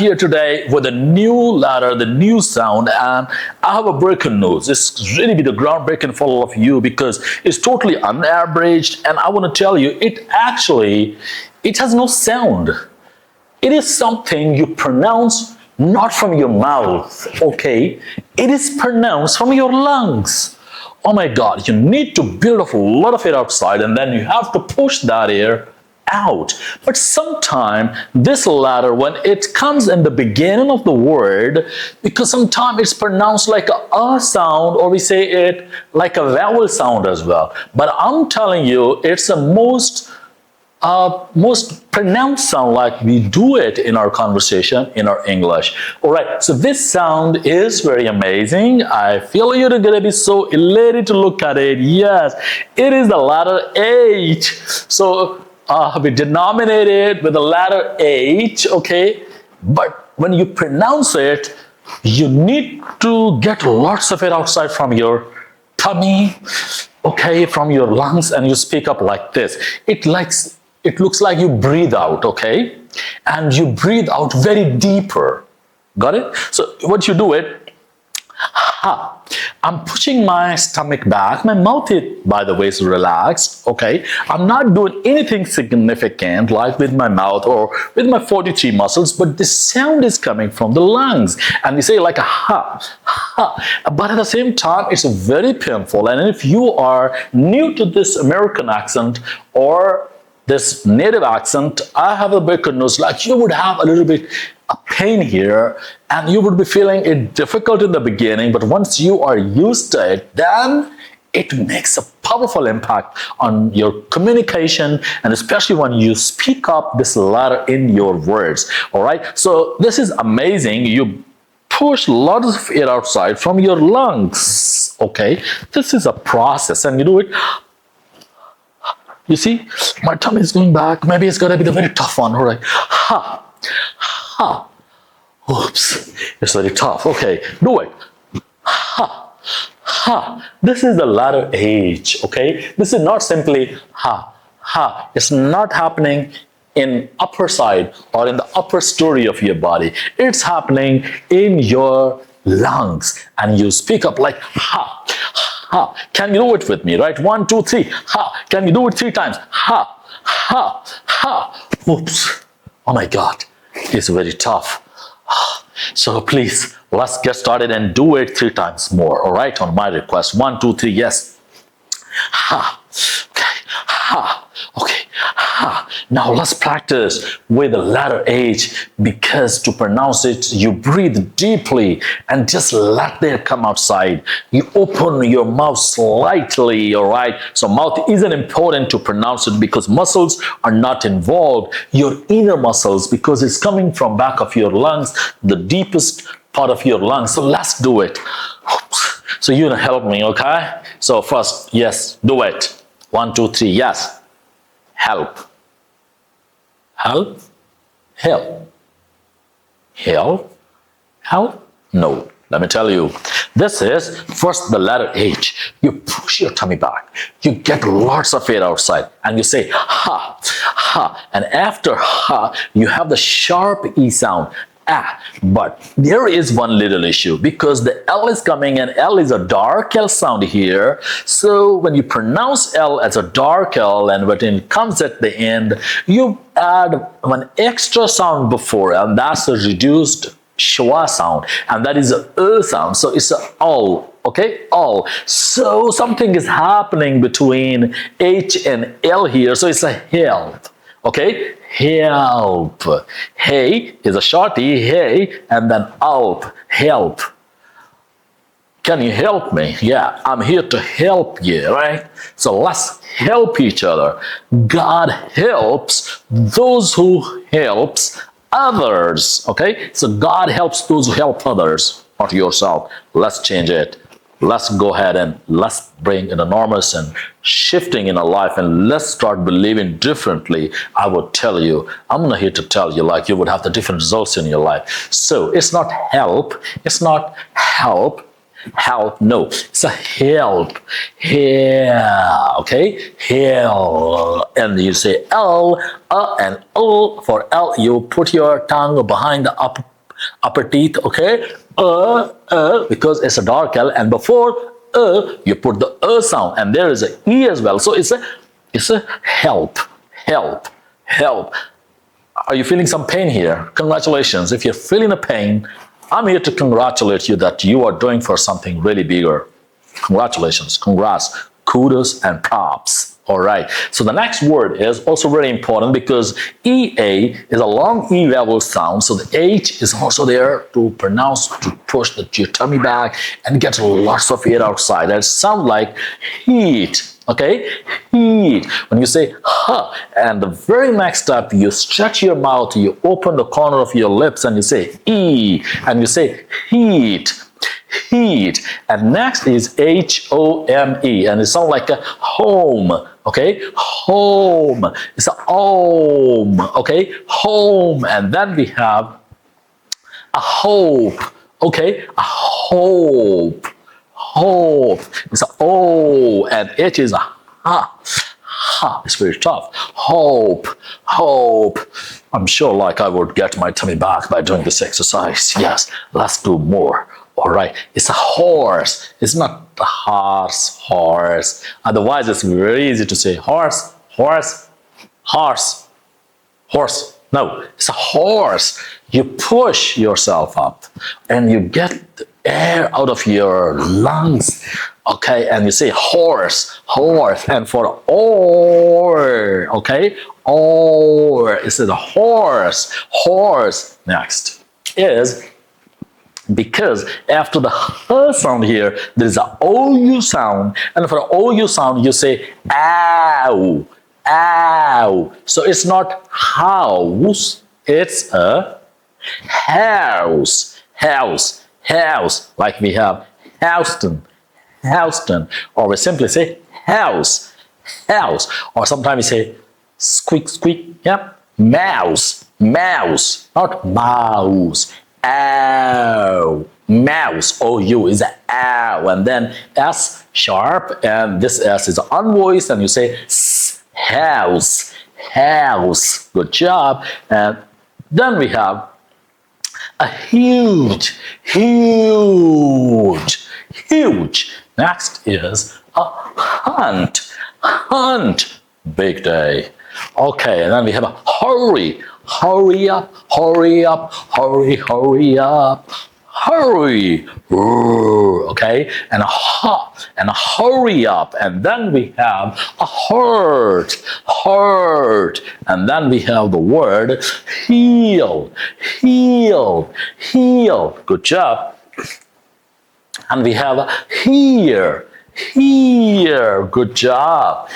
here today with a new letter, the new sound, and I have a breaking news. It's really be the groundbreaking for all of you because it's totally unaveraged, and I want to tell you, it has no sound. It is something you pronounce not from your mouth, okay? It is pronounced from your lungs. Oh my God, you need to build up a lot of air outside and then you have to push that air out. But sometimes this letter, when it comes in the beginning of the word, because sometimes it's pronounced like a sound, or we say it like a vowel sound as well. But I'm telling you, it's the most pronounced sound, like we do it in our conversation in our English. All right, so this sound is very amazing. I feel you're gonna be so elated to look at it. Yes, it is the letter H. So we denominate it with the letter H, okay? But when you pronounce it, you need to get lots of it outside from your tummy, okay, from your lungs, and you speak up like this. It looks like you breathe out, okay? And you breathe out very deeper. Got it? So what you do it, ha. I'm pushing my stomach back. My mouth, by the way, is relaxed, okay? I'm not doing anything significant like with my mouth or with my 43 muscles, but the sound is coming from the lungs. And you say like a ha, ha. But at the same time, it's very painful. And if you are new to this American accent or this native accent, I have a bit of news, like you would have a little bit of pain here and you would be feeling it difficult in the beginning, but once you are used to it, then it makes a powerful impact on your communication, and especially when you speak up this letter in your words. All right, so this is amazing. You push lots of air outside from your lungs, okay? This is a process, and you do it. You see, my tummy is going back. Maybe it's gonna be the very tough one. All right, ha, ha. Oops, it's very tough. Okay, do it. Ha, ha. This is the letter H. Okay, this is not simply ha, ha. It's not happening in upper side or in the upper story of your body. It's happening in your lungs, and you speak up like ha. Ha. Can you do it with me, right? 1, 2, 3. Ha. Can you do it 3 times? Ha. Ha. Ha. Oops. Oh my God. It's very tough. So please, let's get started and do it 3 times more. All right. On my request. 1, 2, 3. Yes. Ha. Okay. Ha. Okay. Ha. Now let's practice with the letter H, because to pronounce it, you breathe deeply and just let the air come outside. You open your mouth slightly, all right? So mouth isn't important to pronounce it because muscles are not involved. Your inner muscles, because it's coming from back of your lungs, the deepest part of your lungs. So let's do it. Oops. So you're gonna help me, okay? So first, yes, do it. 1, 2, 3, yes. Help. Help. Help. Help. Help. No. Let me tell you. This is first the letter H. You push your tummy back. You get lots of air outside and you say ha, ha. And after ha, you have the sharp E sound. Ah, but there is one little issue because the L is coming and L is a dark L sound here. So when you pronounce L as a dark L and when it comes at the end, you add one extra sound before, and that's a reduced schwa sound, and that is a sound. So it's a all, okay, all. So something is happening between H and L here. So it's a help. Okay, help. Hey is a short E, hey, and then help, help. Can you help me? Yeah, I'm here to help you, right? So let's help each other. God helps those who helps others, okay? So God helps those who help others, not yourself. Let's change it. Let's go ahead and let's bring an enormous and shifting in our life, and let's start believing differently. I would tell you, I'm not here to tell you like you would have the different results in your life. So it's not help, it's not help, help, no, it's a help, yeah, okay, help, and you say L, and O. For L, you put your tongue behind the upper upper teeth, okay? Because it's a dark L, and before you put the sound, and there is a E as well. So it's a help, help, help. Are you feeling some pain here? Congratulations. If you're feeling a pain, I'm here to congratulate you that you are doing for something really bigger. Congratulations, congrats, kudos, and props. All right. So the next word is also very important because EA is a long E vowel sound. So the H is also there to pronounce, to push your tummy back and get lots of air outside. That sounds like heat. Okay, heat. When you say ha, and the very next step, you stretch your mouth, you open the corner of your lips, and you say e, and you say heat, heat. And next is HOME, and it sounds like a home. Okay, home. It's a home. Okay, home. And then we have a hope. Okay, a hope. Hope. It's a O, and it is a ha. Ha. It's very tough. Hope. Hope. I'm sure like I would get my tummy back by doing this exercise. Yes, let's do more. All right. It's a horse. It's not a horse, horse. Otherwise, it's very easy to say horse, horse, horse, horse. No, it's a horse. You push yourself up and you get the air out of your lungs. Okay, and you say horse, horse, and for or, okay, or, it's a horse, horse. Next is, because after the h sound here, there is a OU sound, and for OU sound, you say ow, ow. So it's not house, it's a house, house, house. Like we have Houston, Houston, or we simply say house, house, or sometimes we say squeak, squeak, yeah, mouse, mouse, not mouse. Ow, mouse, OU is a ow, and then S sharp, and this S is unvoiced, and you say s, house, house. Good job. And then we have a huge, huge, huge. Next is a hunt, hunt, big day. Okay, and then we have a hurry, hurry up, hurry up, hurry, hurry up, hurry. Okay, and a hurry up, and then we have a hurt, hurt, and then we have the word heal, heal, heal. Good job. And we have here, here. Good job.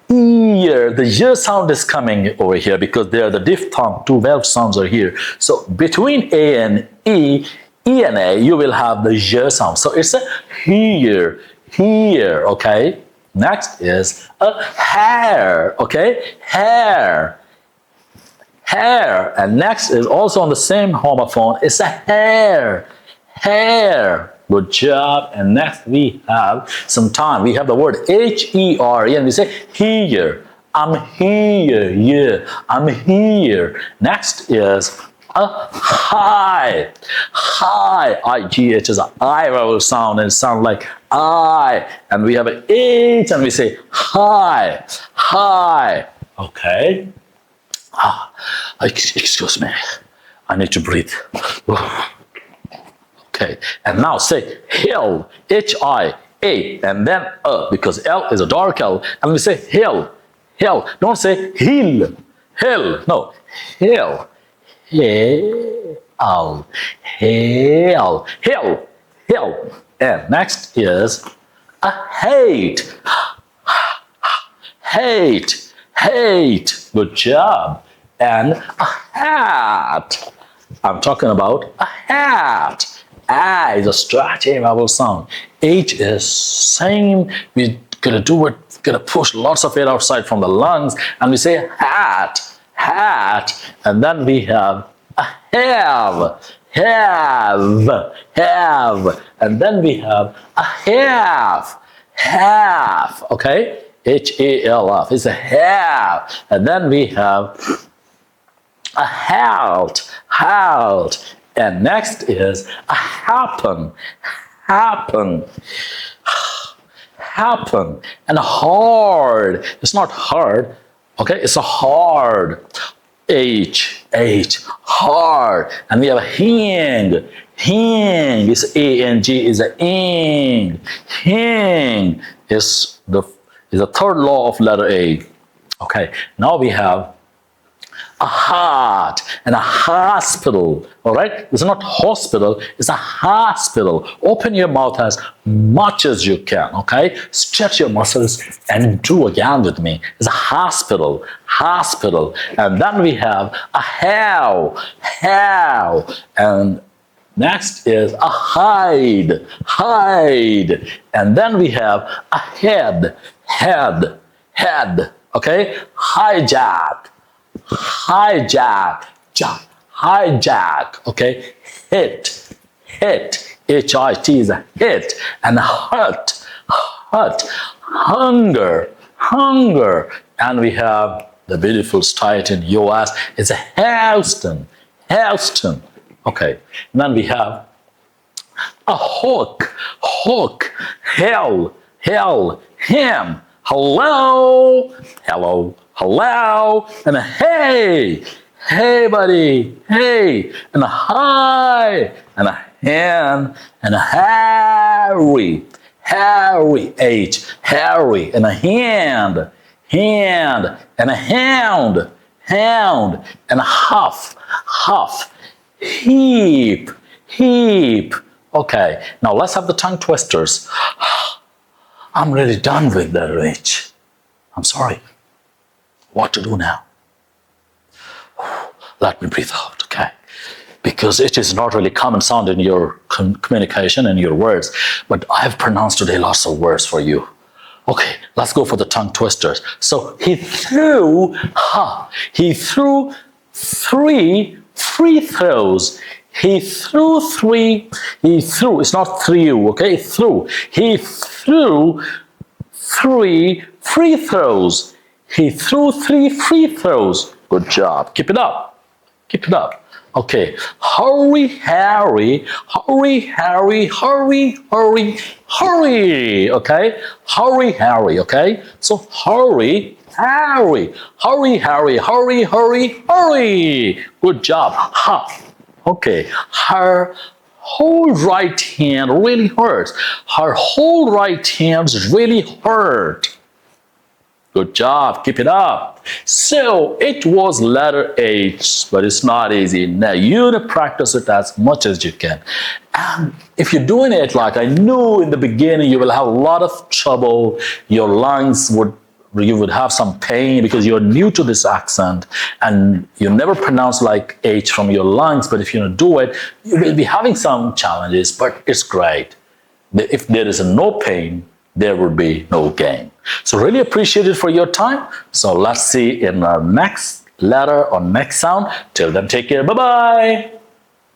Here, the y sound is coming over here because there the diphthong, two vowel sounds are here. So between A and E, E and A, you will have the y sound. So it's a here, here, okay? Next is a hair, okay? Hair, hair. And next is also on the same homophone, it's a hair, hair. Good job. And next we have some time. We have the word H-E-R-E, and we say here. I'm here. Yeah, I'm here. Next is a hi. Hi. I-G-H is an I vowel sound, and it sounds like I. And we have an H, and we say hi. Hi. Okay. Excuse me. I need to breathe. Okay, and now say hill, H-I-A, and then because L is a dark L, and we say hill, hill. Don't say hill, hill. No, hill, hill, hill, hill, hill. And next is a hate, hate, hate. Good job. And a hat. I'm talking about a hat. A is a stretchy vowel sound. H is same. We're gonna do it, gonna push lots of air outside from the lungs, and we say hat, hat, and then we have a have, have, and then we have a half, half. Okay, H-A-L-F is a half, and then we have a halt, halt. And next is a happen, happen, happen. And hard, it's not hard, okay, it's a hard. H, hard. And we have hang, hang is A-N-G, is a ing. Hang is the third law of letter A. Okay, now we have a heart and a hospital. All right, it's not hospital, it's a hospital. Open your mouth as much as you can. Okay, stretch your muscles and do again with me. It's a hospital, hospital. And then we have a how, and next is a hide, hide. And then we have a head, head. Okay, hijack, hijack, hijack. Okay, hit, H-I-T is a hit. And hurt, hunger, and we have the beautiful state in US. It's a Houston. Okay, and then we have a hook, hell, him, hello, and a hey, buddy, hey, and a hi, and a hand, and a Harry, H, Harry, and a hand, and a hound, and a huff, heap. Okay, now let's have the tongue twisters. I'm really done with that, H. I'm sorry. What to do now? Let me breathe out, okay? Because it is not really common sound in your communication and your words, but I've pronounced today lots of words for you. Okay, let's go for the tongue twisters. So he threw three free throws. It's not threw, okay? He threw three free throws. He threw 3 free throws. Good job. Keep it up. Okay. Hurry, Harry. Okay. Hurry, Harry. Okay. So hurry, Harry. Hurry. Good job. Ha. Okay. Her whole right hand really hurts. Her whole right hand really hurt. Good job. Keep it up. So it was letter H, but it's not easy. Now you need to practice it as much as you can. And if you're doing it like I knew in the beginning, you will have a lot of trouble. Your lungs you would have some pain because you're new to this accent and you never pronounce like H from your lungs. But if you do it, you will be having some challenges, but it's great. If there is no pain, there will be no gain. So really appreciate it for your time. So let's see in our next letter or next sound. Till then, take care. Bye-bye.